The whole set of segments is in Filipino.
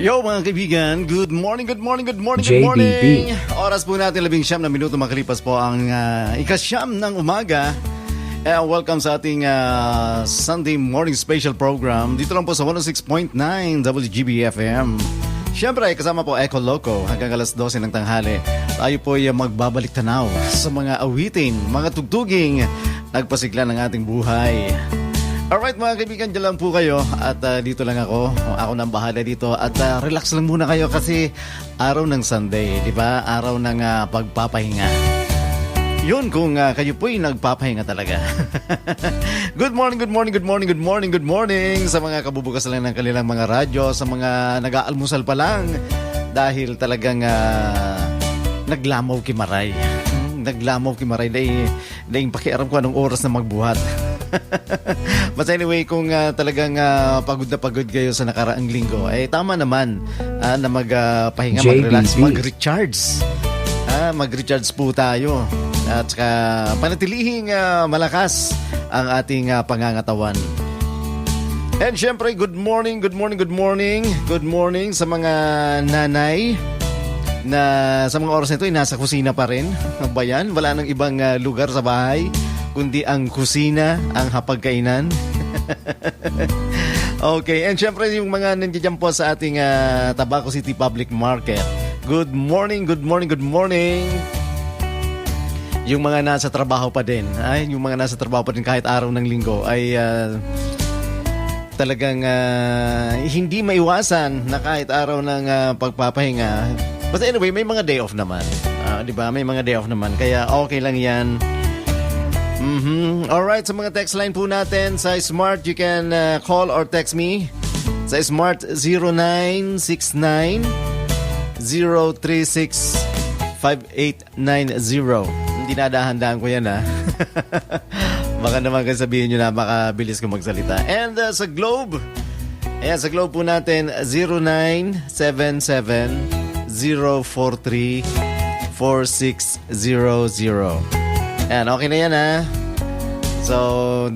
Yo mga kaibigan, good morning, good morning, good morning, JBB. good morning. Oras po natin 19 na minuto makalipas po ang ika-siyam ng umaga. Welcome sa ating Sunday morning special program. Dito lang po sa 106.9 WGB-FM. Siyempre kasama po Echo Loco hanggang alas 12 ng tanghali. Tayo po ay magbabalik tanaw sa mga awitin, mga tugtuging nagpasigla ng ating buhay. Alright mga kaibigan, dyan lang po kayo at dito lang ako nang bahala dito at relax lang muna kayo kasi araw ng Sunday, di ba? Araw ng pagpapahinga. Yun kung kayo po'y nagpapahinga talaga. Good morning, good morning, good morning, good morning, good morning sa mga kabubukas lang ng kanilang mga radyo, sa mga nag-aalmusal pa lang dahil talagang naglamaw kimaray. Naglamaw kimaray dahil pakiaram ko anong oras na magbuhat. But anyway, kung talagang pagod na pagod kayo sa nakaraang linggo, tama naman na magpahinga, mag-relax, mag-recharge. Mag-recharge po tayo at saka panatilihing malakas ang ating pangangatawan. And syempre, good morning, good morning, good morning. Good morning sa mga nanay na sa mga oras nito ay nasa kusina pa rin. Ba yan? Wala nang ibang lugar sa bahay kundi ang kusina, ang hapagkainan. Okay, and syempre yung mga nandiyan po sa ating Tabaco City Public Market. Good morning, good morning, good morning. Yung mga nasa trabaho pa din, yung mga nasa trabaho pa din kahit araw ng linggo ay talagang hindi maiwasan na kahit araw ng pagpapahinga. But anyway, may mga day off naman. 'Di ba? May mga day off naman. Kaya okay lang 'yan. Alright, sa mga text line po natin sa Smart, you can call or text me sa Smart 0969 036 5890. Dinadahan-dahan ko yan Baka naman kayo sabihin nyo na makabilis ko magsalita. And sa Globe, sa Globe po natin 0977 043 4600. Ayan, okay na yan So,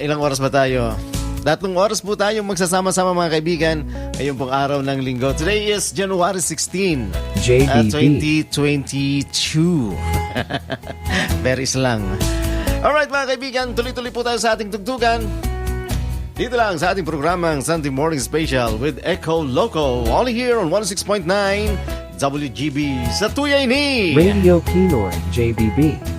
ilang oras ba tayo? 3 oras po tayo magsasama-sama mga kaibigan. Ayun pong araw ng linggo. Today is January 16, JBB. 2022. Very lang. Alright mga kaibigan, tuloy-tuloy po tayo sa ating tugtugan. Dito lang sa ating programang Sunday Morning Special with Echo Loco. Only here on 106.9 WGB sa Tuyay ni Radio Keylord, JBB.